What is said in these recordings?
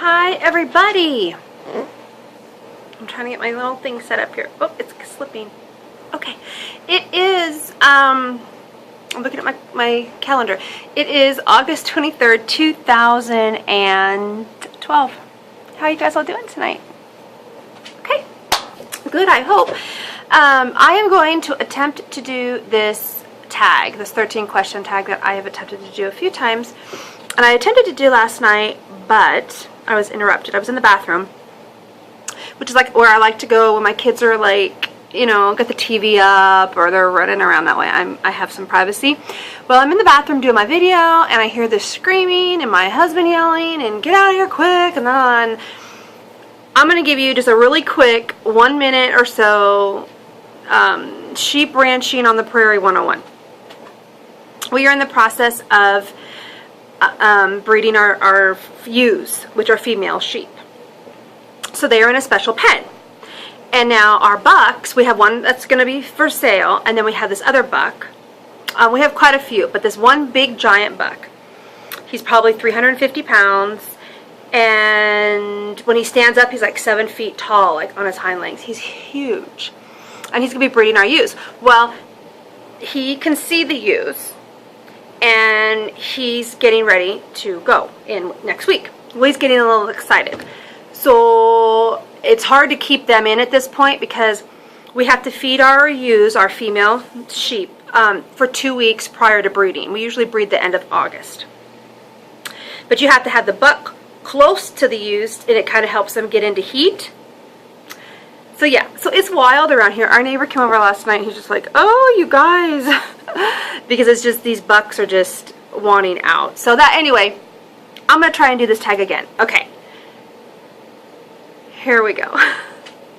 Hi everybody! I'm trying to get my little thing set up here. Oh, it's slipping. Okay. It is, I'm looking at my calendar. It is August 23rd, 2012. How are you guys all doing tonight? Okay. Good, I hope. I am going to attempt to do this tag, this 13 question tag that I have attempted to do a few times. And I attempted to do last night, but I was interrupted. I was in the bathroom, which is like where I like to go when my kids are like, you know, get the TV up or they're running around that way. I have some privacy. Well, I'm in the bathroom doing my video and I hear this screaming and my husband yelling and get out of here quick. And then I'm going to give you just a really quick 1 minute or so sheep ranching on the prairie 101. We are in the process of breeding our ewes, which are female sheep. So they are in a special pen. And now our bucks, we have one that's going to be for sale, and then we have this other buck. We have quite a few, but this one big giant buck, he's probably 350 pounds, and when he stands up, he's like 7 feet tall, like on his hind legs. He's huge. And he's going to be breeding our ewes. Well, he can see the ewes, and he's getting ready to go in next week. Well, he's getting a little excited. So it's hard to keep them in at this point because we have to feed our ewes, our female sheep, for 2 weeks prior to breeding. We usually breed the end of August. But you have to have the buck close to the ewes, and it kind of helps them get into heat. So yeah, so it's wild around here. Our neighbor came over last night and he's just like, oh, you guys. Because it's just, these bucks are just wanting out. So that, anyway, I'm going to try and do this tag again. Okay. Here we go.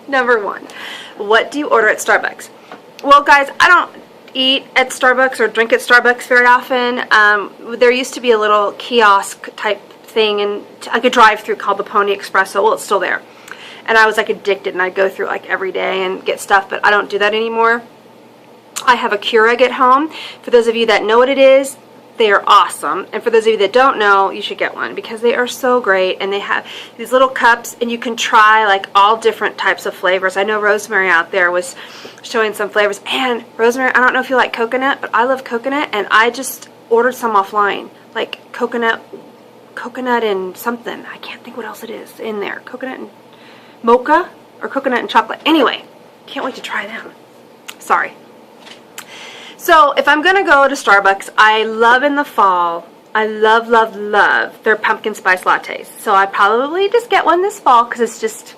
Number 1. What do you order at Starbucks? Well, guys, I don't eat at Starbucks or drink at Starbucks very often. There used to be a little kiosk type thing, and like a drive-through called the Pony Espresso. Well, it's still there. And I was like addicted, and I'd go through like every day and get stuff, but I don't do that anymore. I have a Keurig at home. For those of you that know what it is, they are awesome. And for those of you that don't know, you should get one because they are so great. And they have these little cups, and you can try like all different types of flavors. I know Rosemary out there was showing some flavors. And Rosemary, I don't know if you like coconut, but I love coconut, and I just ordered some offline. Like coconut and something. I can't think what else it is in there. Coconut and mocha or coconut and chocolate. Anyway, can't wait to try them. Sorry. So if I'm going to go to Starbucks, I love in the fall, I love their pumpkin spice lattes. So I probably just get one this fall because it's just,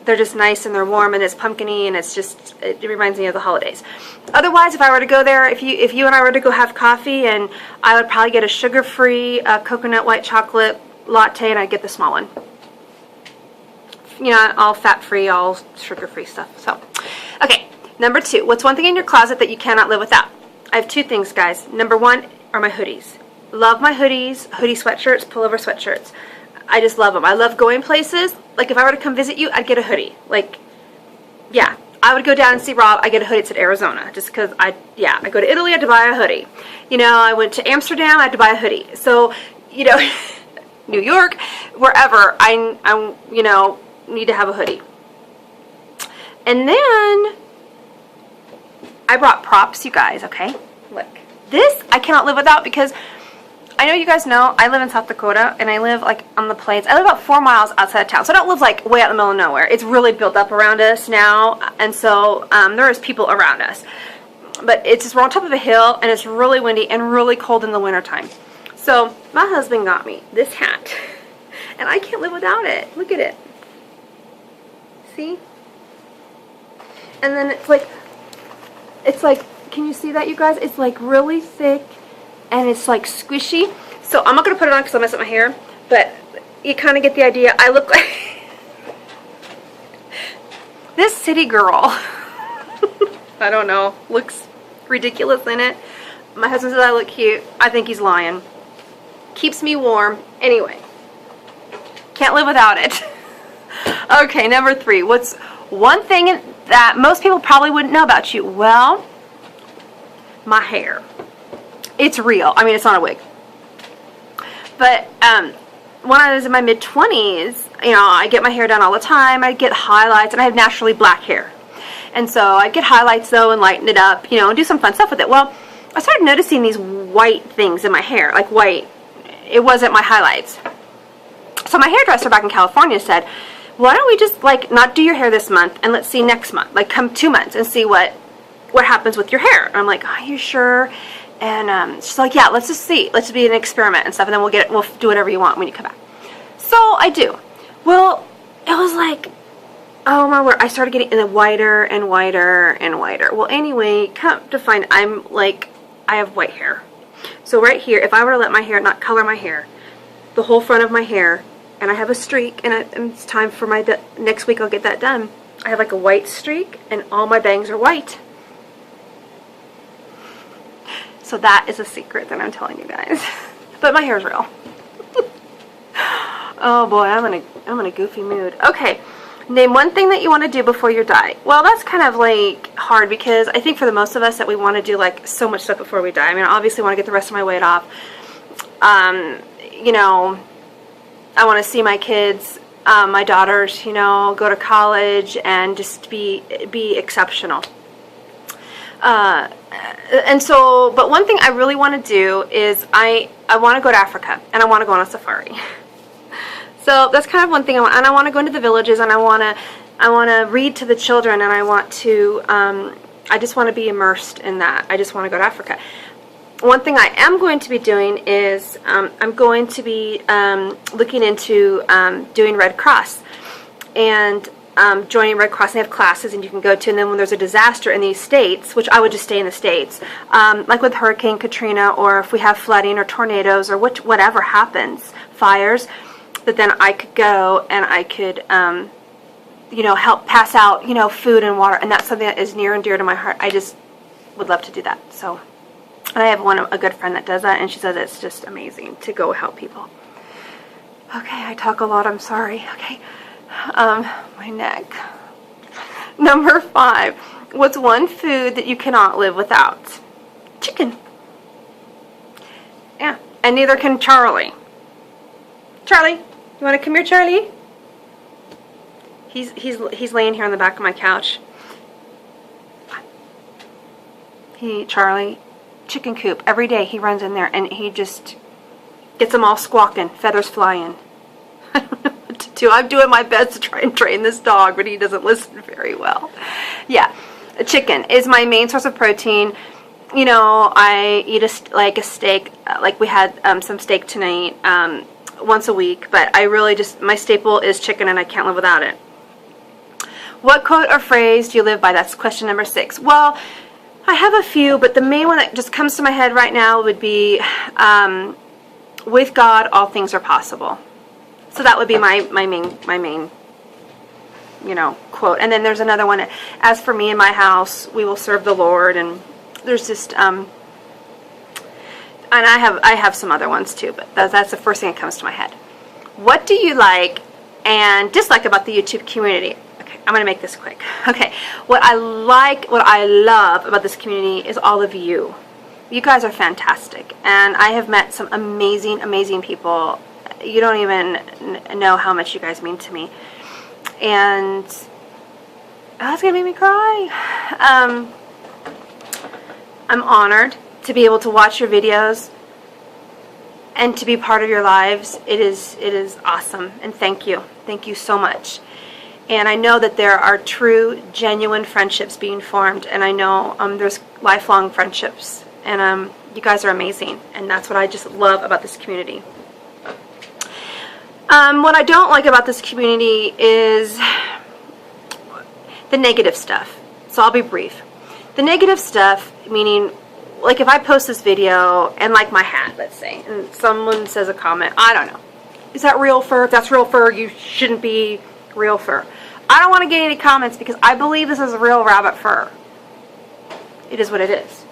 they're just nice and they're warm and it's pumpkin-y and it's just, it reminds me of the holidays. Otherwise, if I were to go there, if you and I were to go have coffee, and I would probably get a sugar-free coconut white chocolate latte, and I'd get the small one. You know, all fat-free, all sugar-free stuff. So, okay. Number 2, what's one thing in your closet that you cannot live without? I have 2 things, guys. Number 1 are my hoodies. Love my hoodies, hoodie sweatshirts, pullover sweatshirts. I just love them. I love going places. Like, if I were to come visit you, I'd get a hoodie. Like, yeah. I would go down and see Rob. I get a hoodie. It's at Arizona. Just because I go to Italy, I had to buy a hoodie. You know, I went to Amsterdam, I had to buy a hoodie. So, you know, New York, wherever, I you know, need to have a hoodie. And then I brought props, you guys, okay? Look. This I cannot live without because I know you guys know I live in South Dakota, and I live like on the plains. I live about 4 miles outside of town, so I don't live like way out in the middle of nowhere. It's really built up around us now, and so there is people around us. But it's just, we're on top of a hill, and it's really windy and really cold in the wintertime. So my husband got me this hat, and I can't live without it. Look at it. See? And then it's like, can you see that, you guys? It's like really thick, and it's like squishy. So I'm not going to put it on because I'll mess up my hair, but you kind of get the idea. I look like this city girl. I don't know. Looks ridiculous in it. My husband says I look cute. I think he's lying. Keeps me warm. Anyway, can't live without it. Okay, number 3. What's one thing that most people probably wouldn't know about you? Well, my hair. It's real. I mean, it's not a wig. But when I was in my mid-20s, you know, I get my hair done all the time. I get highlights, and I have naturally black hair. And so I get highlights, though, and lighten it up, you know, and do some fun stuff with it. Well, I started noticing these white things in my hair, like white. It wasn't my highlights. So my hairdresser back in California said, why don't we just, like, not do your hair this month, and let's see next month, like, come 2 months and see what happens with your hair. And I'm like, are you sure? And she's like, yeah, let's just see. Let's just be an experiment and stuff, and then we'll do whatever you want when you come back. So I do. Well, it was like, oh my word, I started getting whiter and whiter and whiter. Well, anyway, come to find, I have white hair. So right here, if I were to let my hair, not color my hair, the whole front of my hair, and I have a streak, and it's time for next week I'll get that done. I have like a white streak, and all my bangs are white. So that is a secret that I'm telling you guys. But my hair's real. Oh boy, I'm in a goofy mood. Okay, name one thing that you want to do before you die. Well, that's kind of like hard, because I think for the most of us that we want to do like so much stuff before we die. I mean, I obviously want to get the rest of my weight off. You know, I want to see my kids, my daughters, you know, go to college and just be exceptional. And so, but one thing I really want to do is I want to go to Africa, and I want to go on a safari. So that's kind of one thing I want, and I want to go into the villages, and I want to read to the children, and I want to, I just want to be immersed in that. I just want to go to Africa. One thing I am going to be doing is I'm going to be looking into doing Red Cross, and joining Red Cross. They have classes and you can go to, and then when there's a disaster in these states, which I would just stay in the states, like with Hurricane Katrina, or if we have flooding or tornadoes or whatever happens, fires, that then I could go and I could, you know, help pass out, you know, food and water, and that's something that is near and dear to my heart. I just would love to do that. So, and I have a good friend that does that, and she says it's just amazing to go help people. Okay, I talk a lot, I'm sorry. Okay. My neck. Number 5. What's one food that you cannot live without? Chicken. Yeah, and neither can Charlie. Charlie, you want to come here, Charlie? He's laying here on the back of my couch. Charlie, chicken coop. Every day he runs in there and he just gets them all squawking, feathers flying. I don't know what to do. I'm doing my best to try and train this dog, but he doesn't listen very well. Yeah, chicken is my main source of protein. You know, I eat a steak, like we had some steak tonight, once a week, but I really just, my staple is chicken and I can't live without it. What quote or phrase do you live by? That's question number 6. Well, I have a few, but the main one that just comes to my head right now would be, with God, all things are possible. So that would be my main, you know, quote. And then there's another one, as for me and my house, we will serve the Lord. And there's just, and I have some other ones too, but that's the first thing that comes to my head. What do you like and dislike about the YouTube community? Okay, I'm going to make this quick. Okay, what I love about this community is all of you. You guys are fantastic, and I have met some amazing, amazing people. You don't even know how much you guys mean to me. And that's going to make me cry. I'm honored to be able to watch your videos and to be part of your lives. It is awesome, and thank you so much. And I know that there are true, genuine friendships being formed, and I know there's lifelong friendships, and you guys are amazing, and that's what I just love about this community. What I don't like about this community is the negative stuff, so I'll be brief. The negative stuff, meaning, like if I post this video and like my hat, let's say, and someone says a comment, I don't know, is that real fur? If that's real fur, you shouldn't be real fur. I don't want to get any comments because I believe this is real rabbit fur. It is what it is,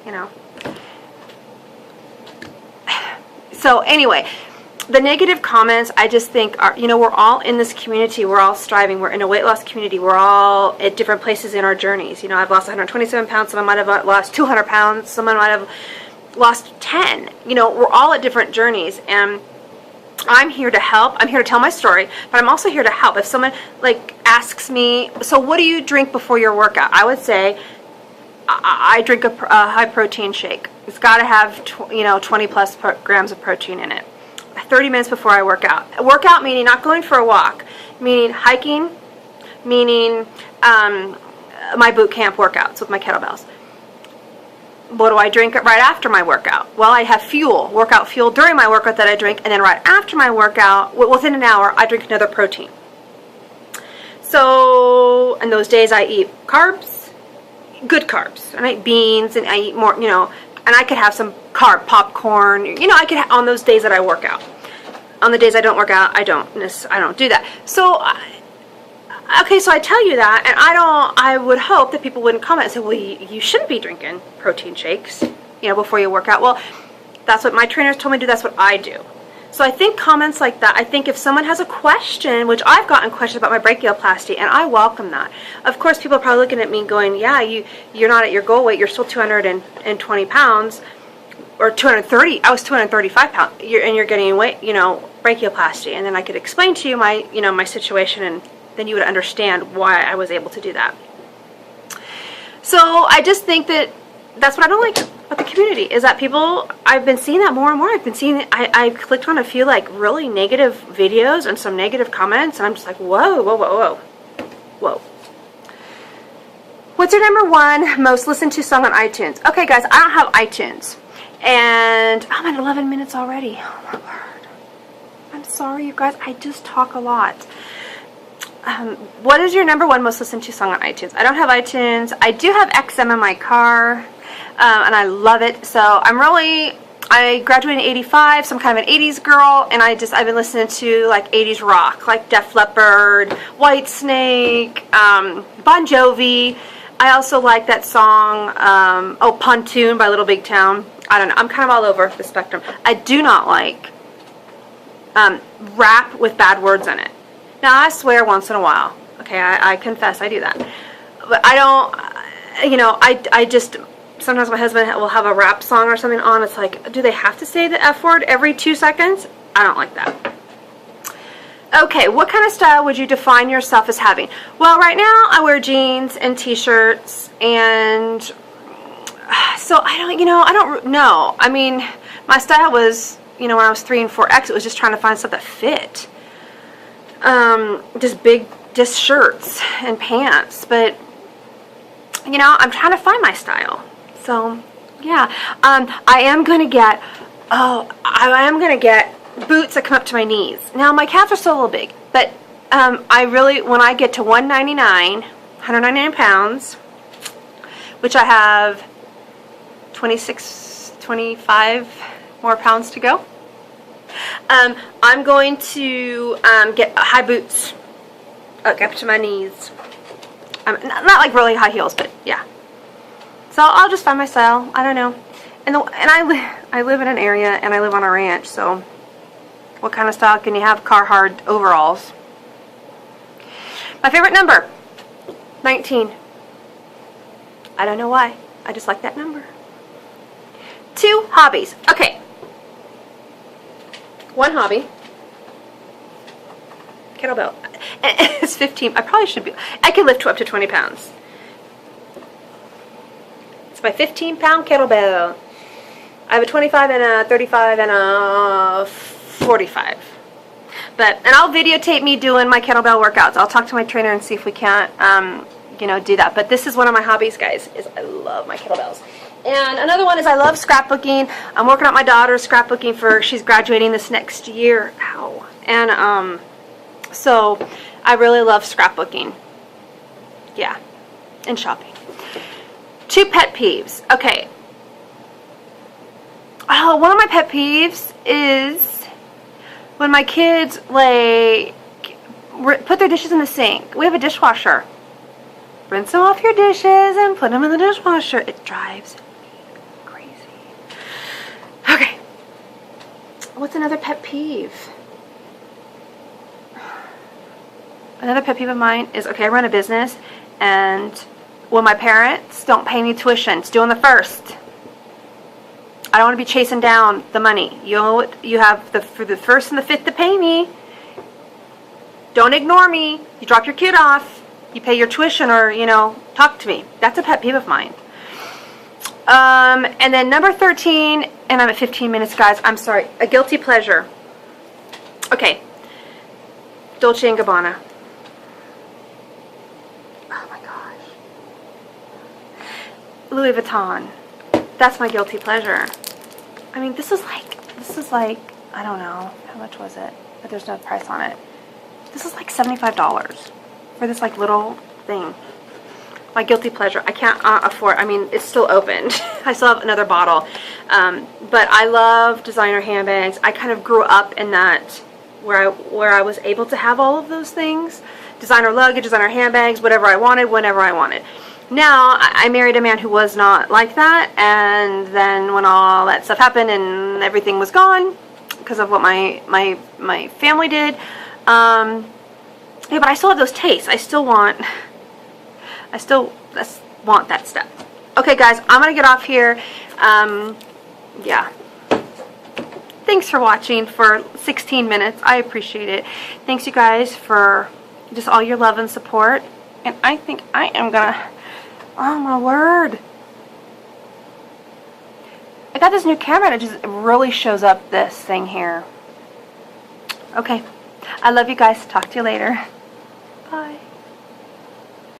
you know. So anyway, the negative comments, I just think are, you know, we're all in this community. We're all striving. We're in a weight loss community. We're all at different places in our journeys. You know, I've lost 127 pounds. Someone might have lost 200 pounds. Someone might have lost 10. You know, we're all at different journeys. And I'm here to help. I'm here to tell my story, but I'm also here to help. If someone like asks me, so what do you drink before your workout? I would say I drink a high protein shake. It's got to have 20 plus grams of protein in it. 30 minutes before I work out. Workout meaning not going for a walk, meaning hiking, meaning my boot camp workouts with my kettlebells. What do I drink right after my workout? Well, I have fuel, workout fuel during my workout that I drink, and then right after my workout, within an hour, I drink another protein. So, in those days, I eat carbs, good carbs, and I eat beans, and I eat more, and I could have some popcorn, I could on those days that I work out. On the days I don't work out, I don't do that. So, okay, so I tell you that, and I would hope that people wouldn't comment and say, well, you shouldn't be drinking protein shakes, before you work out. Well, that's what my trainers told me to do, that's what I do. So I think comments like that, I think if someone has a question, which I've gotten questions about my brachioplasty, and I welcome that. Of course, people are probably looking at me going, yeah, you're not at your goal weight, you're still 220 pounds, or 230, I was 235 pounds, and you're getting weight, brachioplasty. And then I could explain to you my, my situation, and then you would understand why I was able to do that. So I just think that's what I don't like about the community, is that people, I've been seeing that more and more. I've been seeing, I clicked on a few like really negative videos and some negative comments, and I'm just like, whoa, whoa, whoa, whoa, whoa. What's your number one most listened to song on iTunes? Okay, guys, I don't have iTunes. And I'm at 11 minutes already. Oh, my word. I'm sorry, you guys. I just talk a lot. What is your number one most listened to song on iTunes? I don't have iTunes. I do have XM in my car, and I love it. So I graduated in 85, so I'm kind of an 80s girl, and I've been listening to like 80s rock, like Def Leppard, Whitesnake, Bon Jovi. I also like that song, Pontoon by Little Big Town. I don't know. I'm kind of all over the spectrum. I do not like rap with bad words in it. Now, I swear once in a while. Okay, I confess I do that. But I don't, I just, sometimes my husband will have a rap song or something on. It's like, do they have to say the F word every 2 seconds? I don't like that. Okay, what kind of style would you define yourself as having? Well, right now I wear jeans and t-shirts, and so I don't know. I mean, my style was, when I was 3 and 4X, it was just trying to find stuff that fit. Just shirts and pants, but I'm trying to find my style. So yeah, I am gonna get boots that come up to my knees. Now my calves are still a little big, but when I get to 199 pounds, which I have 25 more pounds to go, I'm going to get high boots up to my knees. Not like really high heels, but yeah. So I'll just find my style. I don't know. And I live in an area, and I live on a ranch, so what kind of style can you have? Carhartt overalls. My favorite number, 19. I don't know why. I just like that number. 2 hobbies. Okay. 1 hobby. Kettlebell. It's 15. I probably should be. I can lift up to 20 pounds. It's my 15-pound kettlebell. I have a 25 and a 35 and a 45. And I'll videotape me doing my kettlebell workouts. I'll talk to my trainer and see if we can't, do that. But this is one of my hobbies, guys, is I love my kettlebells. And another one is I love scrapbooking. I'm working on my daughter's scrapbooking she's graduating this next year. Ow. And, so I really love scrapbooking. Yeah. And shopping. 2 pet peeves. Okay. Oh, one of my pet peeves is when my kids, put their dishes in the sink. We have a dishwasher. Rinse them off your dishes and put them in the dishwasher. It drives me crazy. Okay. What's another pet peeve? Another pet peeve of mine is, okay, I run a business, and when my parents don't pay me tuition, it's due on the 1st. I don't want to be chasing down the money. You have for the 1st and the 5th to pay me. Don't ignore me. You drop your kid off. You pay your tuition, or, you know, talk to me. That's a pet peeve of mine. And then number 13, and I'm at 15 minutes, guys. I'm sorry. A guilty pleasure. Okay. Dolce & Gabbana. Oh my gosh. Louis Vuitton. That's my guilty pleasure. I mean, this is like, I don't know, how much was it? But there's no price on it. This is like $75 for this like little thing. My guilty pleasure. I can't afford, I mean, it's still opened. I still have another bottle. But I love designer handbags. I kind of grew up in that, where I was able to have all of those things. Designer luggage, designer handbags, whatever I wanted, whenever I wanted. Now, I married a man who was not like that, and then when all that stuff happened and everything was gone because of what my family did, yeah, but I still have those tastes. I still want that stuff. Okay, guys, I'm gonna get off here. Yeah. Thanks for watching for 16 minutes. I appreciate it. Thanks, you guys, for just all your love and support. And I think I am gonna, oh my word, I got this new camera and it just really shows up this thing here. Okay, I love you guys. Talk to you later.